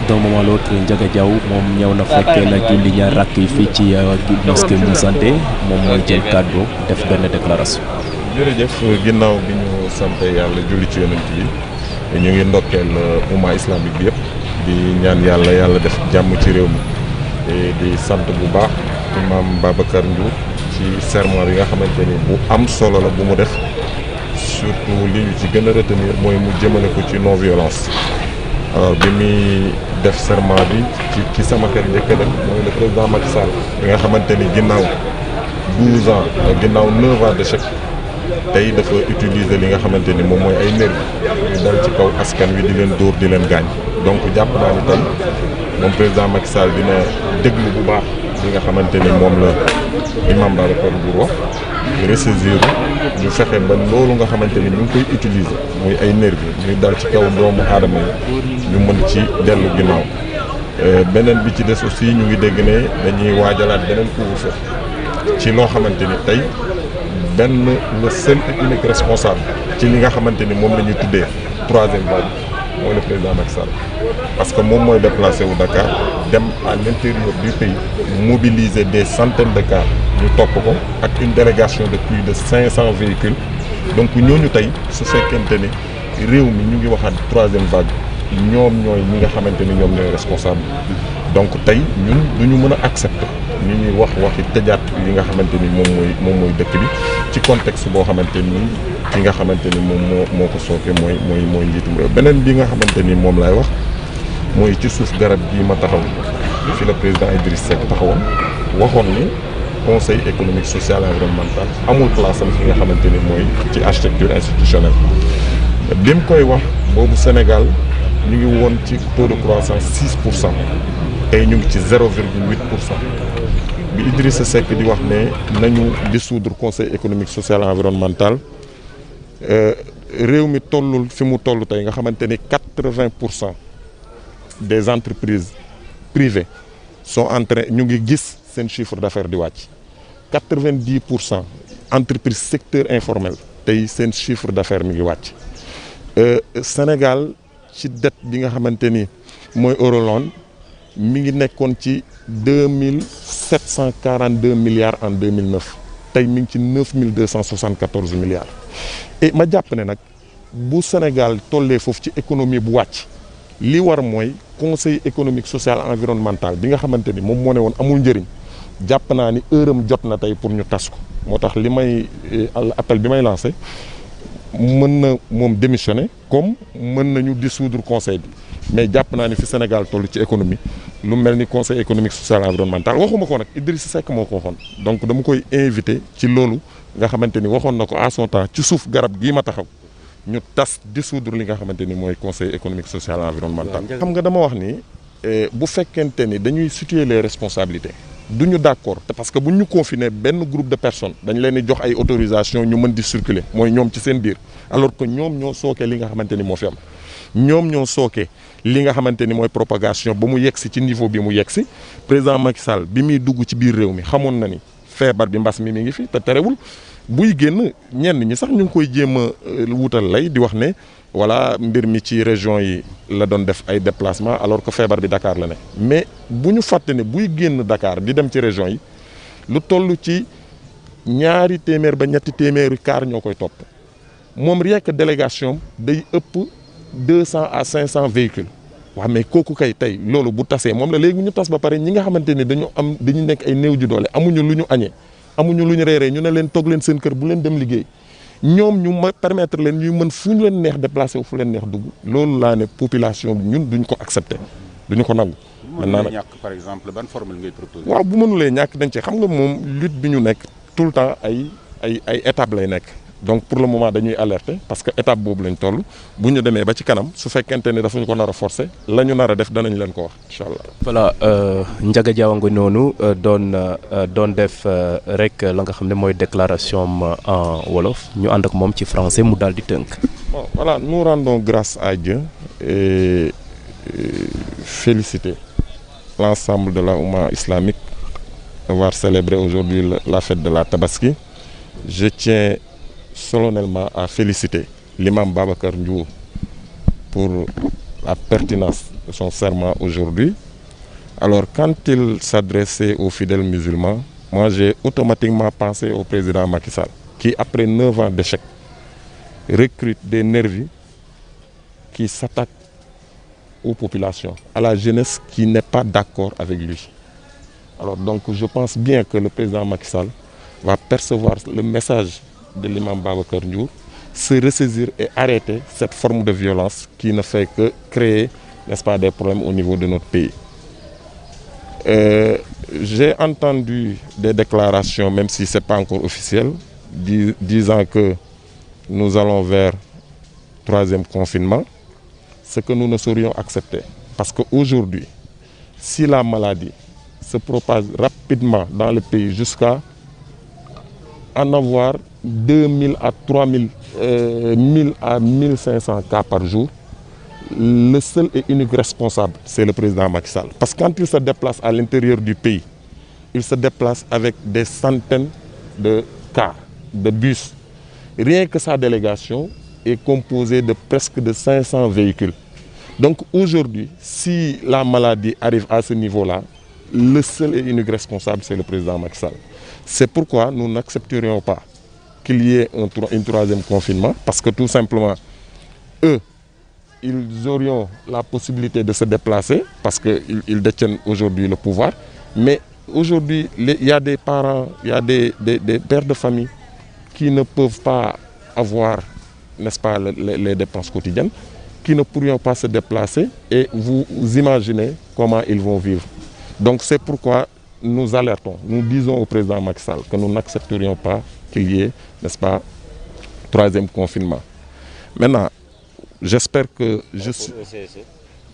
d'un moment à l'autre Ndiaga Diaw moom ñëw na fekkee na julli ñaar rakk yi fii ci mosquée Moussanté moom mooy jël kàddu def benn déclaration. jërëjëf ginnaaw bi ñu sant yàlla julli ci yonent bi ñu ngi ndokkeel umma islamique bi yëpp di ñaan yàlla def jàmm ci réew mi di sant bu baax imam Babacar Ndiour ci sermon bi nga xamante ni bu am solo la bu mu def surtout li ñu ci gën a retenir mooy mu jëmale ko ci non violence. alors bi muy def serment bi ci sama kër njëkk a dem mooy le président Macky Sall bi nga xamante ni ginnaaw 12 ans ginnaaw 9 ans d'échec tey dafa utiliser li nga xamante ni moom mooy ay nervi yu dal ci kaw askan wi di leen dóor di leen gaañ donc jàpp naa ni tey moom président Macky Sall dina déglu bu baax li nga xamante ni moom la imam Babacar Ndiour wax ressaisir ñu fexe ba loolu nga xamante ni ñu ngi koy utiliser muy ay nervi ñu dal ci kaw doomu aadama yi ñu mën ci dellu ginnaaw beneen bi ci des aussi ñu ngi dégg ne dañuy waajalaat beneen couvre-feu ci loo xamante ni tey benn le seul et unique responsable ci li nga xamante ni moom la ñuy tuddee troisième vague mooy le président Macky Sall parce que moom mooy déplacé wu Dakar dem à l'intérieur du pays mobiliser des centaines de cars ñu topp ko ak une délégation de plus de 500 véhicules donc ñooñu tey su fekkente ni réew mi ñu ngi waxaat troisième vague ñoom ñooy ñi nga xamante ni ñoom ñooy responsable donc tey ñun duñu mën a accepter ñu ñuy waxi tëjaat li nga xamante ni moom mooy dëkk bi ci contexte boo xamante ni ki nga xamante ni moom moo ko sooke mooy njiitum réew beneen bi nga xamante ni moom laay wax mooy ci suuf garab gi ma taxaw fi la président Idriss Seck taxawoon waxoon ni conseil économique social et environnemental amul place am fi nga xamante ni mooy ci architecture institutionnelle bi mu koy wax boobu Sénégal ñu ngi woon ci taux de croissance 6% tey ñu ngi ci 0,8% bi Idrissa Seck di wax ne nañu dissoudre conseil économique social et environnemental réew mi tollul fi mu toll tey nga xamante ni 80% des entreprises privées sont en train ñu ngi gis seen chiffre d'affaires di wàcc 90% entreprise secteur informel tey seen chiffre d'affaires mi ngi wàcc Sénégal ci dette bi nga xamante ni mooy Euroloan mi ngi nekkoon ci 2742 milliards en 2009 tey mi ngi ci 9274 milliards et ma jàpp ne nag bu Sénégal tollee foofu ci économie bu wàcc li war mooy conseil économique social environnemental bi nga xamante ni moom moo ne woon amul njëriñ jàpp naa ni heure am jot na tey pour ñu tas ko moo tax li may appel bi may lancé mën na moom démissionner comme mën nañu dissoudre conseil bi mais jàpp naa ni fi Sénégal toll ci économie lu mel ni conseil économique social et environnemental waxuma ko nag Idrissa Seck moo ko waxoon donc dama koy invité ci loolu nga xamante ni waxoon na ko à son temps ci suuf garab gii ma taxaw ñu tas dissoudre li nga xamante ni mooy conseil économique social et environnemental. xam nga dama wax ni bu fekkente ni dañuy situer les responsabilités du ñu d'accord parce que bu ñu confiner benn groupe de personnes dañ leen di jox ay autorisation ñu mën di circuler mooy ñoom ci seen biir alors que ñoom ñoo sookee li nga xamante ni moo fi am ñoom ñoo sookee li nga xamante ni mooy propagation ba mu yegsi ci niveau bi mu yegsi président Macky Sall bi muy dugg ci biir réew mi xamoon na ni feebar bi mbas mi ngi fi te terewul buy génn ñenn ñi sax ñu ngi koy jéem a wutal lay di wax ne voilà mbir mi ci région yi la doon def ay déplacement alors que feebar bi Dakar la ne mais bu ñu fàtte ne buy génn Dakar di dem ci région yi lu toll ci 200 ba 300 car ñoo koy topp moom rien que délégation day ëpp 200 à 500 véhicules waaw mais kooku kay tey loolu bu tasee moom la léegi ñu tas ba pare ñi nga xamante ni dañu nekk ay néew ju doole amuñu lu ñu añee amuñu lu ñu reeree ñu ne leen toog leen seen kër bu leen dem liggéey ñoom ñu ma permettre leen ñuy mën fu ñu leen neex déplacer wu fu leen neex dugg loolu laa ne population bi ñun duñ ko accepter duñu ko nangu. maintenant nag ñàkk par exemple ban formule ngay proposer. waaw bu mënulee ñàkk dañ ci xam nga moom lutte bi ñu nekk tout le temps ay étape lay nekk donc pour le moment dañuy alerter parce que étape boobu lañ toll bu ñu demee ba ci kanam su fekkente ni dafa ñu ko nar a forcer la ñu nar a def danañ leen ko wax incha allah. voilà Ndiaga Diaw nga noonu doon def rek la nga xam ne mooy déclaration en wolof ñu ànd ak moom ci français mu daal di tënk. bon voilà nous rendons grâce à Dieu et féliciter l'ensemble de la Oumma islamique d'avoir célébré aujourd'hui la fête de la Tabaski. Je tiens solennellement à féliciter l'imam Babacar Ndiour pour la pertinence son serment aujourd'hui. Alors quand il s'adressait aux fidèles musulmans, moi j'ai automatiquement pensé au président Macky Sall, qui après 9 ans d'échec, recrute des nervis qui s'attaquent aux populations, à la jeunesse qui n'est pas d'accord avec lui. Alors donc je pense bien que le président Macky Sall va percevoir le message de l'imam Babacar Ndiour, se ressaisir et arrêter cette forme de violence qui ne fait que créer, n'est-ce pas, des problèmes au niveau de notre pays. J'ai entendu des déclarations, même si ce n'est pas encore officiel, disant que nous allons vers 3e confinement, ce que nous ne saurions accepter. Parce qu'aujourd'hui, si la maladie se propage rapidement dans le pays jusqu'à en avoir 2000 à 3000, 1000 à 1500 cas par jour, le seul et unique responsable, c'est le président Macky Sall. Parce que quand il se déplace à l'intérieur du pays, il se déplace avec des centaines de cars, de bus. Rien que sa délégation est composée de presque de 500 véhicules. Donc aujourd'hui, si la maladie arrive à ce niveau-là, le seul et unique responsable, c'est le président Macky Sall. C'est pourquoi nous n'accepterions pas qu'il y ait un 3e confinement, parce que tout simplement, eux, ils auriont la possibilité de se déplacer, parce qu'ils détiennent aujourd'hui le pouvoir, mais aujourd'hui, il y a des parents, il y a des pères de famille qui ne peuvent pas avoir, n'est-ce pas, les dépenses quotidiennes, qui ne pourront pas se déplacer, et vous imaginez comment ils vont vivre. Donc c'est pourquoi nous alertons, nous disons au président Macky Sall que nous n'accepterions pas qu'il y ait, n'est-ce pas, 3e confinement. Maintenant, j'espère que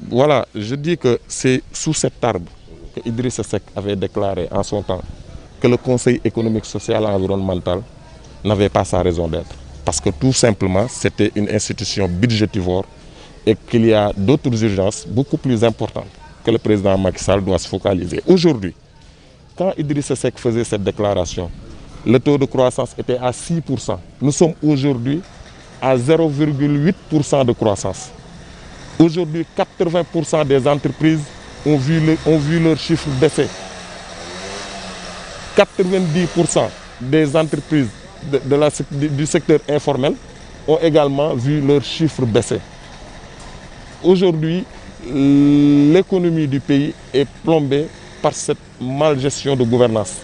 voilà, je dis que c'est sous cet arbre que Idrissa Seck avait déclaré en son temps que le Conseil économique, social et environnemental n'avait pas sa raison d'être. Parce que tout simplement, c'était une institution budgétivore et qu'il y a d'autres urgences beaucoup plus importantes que le président Macky Sall doit se focaliser. Aujourd'hui, quand Idrissa Seck faisait cette déclaration, le taux de croissance était à 6%. Nous sommes aujourd'hui à 0,8% de croissance. Aujourd'hui, 80% des entreprises ont vu leur chiffre baisser. 90% des entreprises du secteur informel ont également vu leur chiffre baisser. Aujourd'hui, l'économie du pays est plombée par cette malgestion de gouvernance.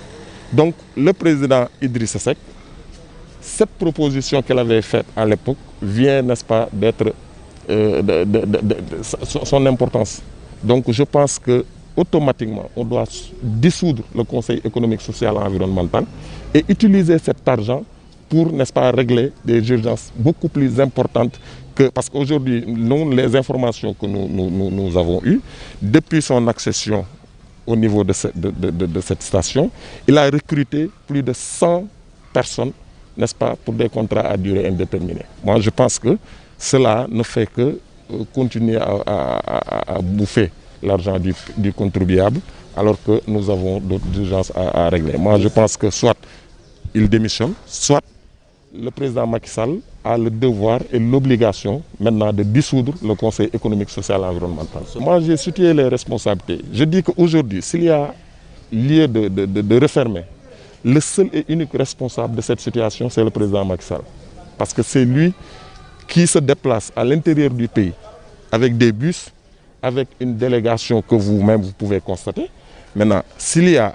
Donc le président Idrissa Seck, cette proposition qu'elle avait faite à l'époque vient, n'est-ce pas, d'être son importance. Donc je pense que automatiquement on doit dissoudre le Conseil économique, social et environnemental et utiliser cet argent pour, n'est-ce pas, régler des urgences beaucoup plus importantes que, parce qu'aujourd'hui, les informations que nous avons eues, depuis son accession au niveau de cette station, il a recruté plus de 100 personnes, n'est-ce pas, pour des contrats à durée indéterminée. Moi, je pense que cela ne fait que continuer à bouffer l'argent du contribuable, alors que nous avons d'autres urgences à régler. Moi, je pense que soit il démissionne, soit le président Macky Sall a le devoir et l'obligation maintenant de dissoudre le Conseil économique, social et environnemental. Moi, j'ai situé les responsabilités. Je dis qu'aujourd'hui, s'il y a lieu de refermer, le seul et unique responsable de cette situation, c'est le président Macky Sall. Parce que c'est lui qui se déplace à l'intérieur du pays avec des bus, avec une délégation que vous-même vous pouvez constater. Maintenant, si demain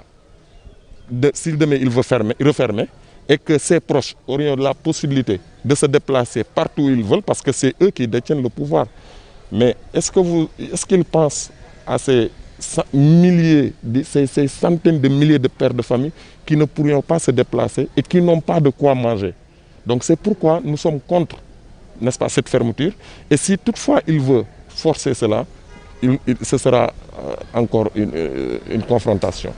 il veut refermer, et que ses proches auraient la possibilité de se déplacer partout où ils veulent, parce que c'est eux qui détiennent le pouvoir. Mais est-ce qu'ils pensent à ces centaines de milliers de pères de famille qui ne pourront pas se déplacer et qui n'ont pas de quoi manger? Donc c'est pourquoi nous sommes contre, n'est-ce pas, cette fermeture. Et si toutefois il veut forcer cela, ce sera encore une confrontation.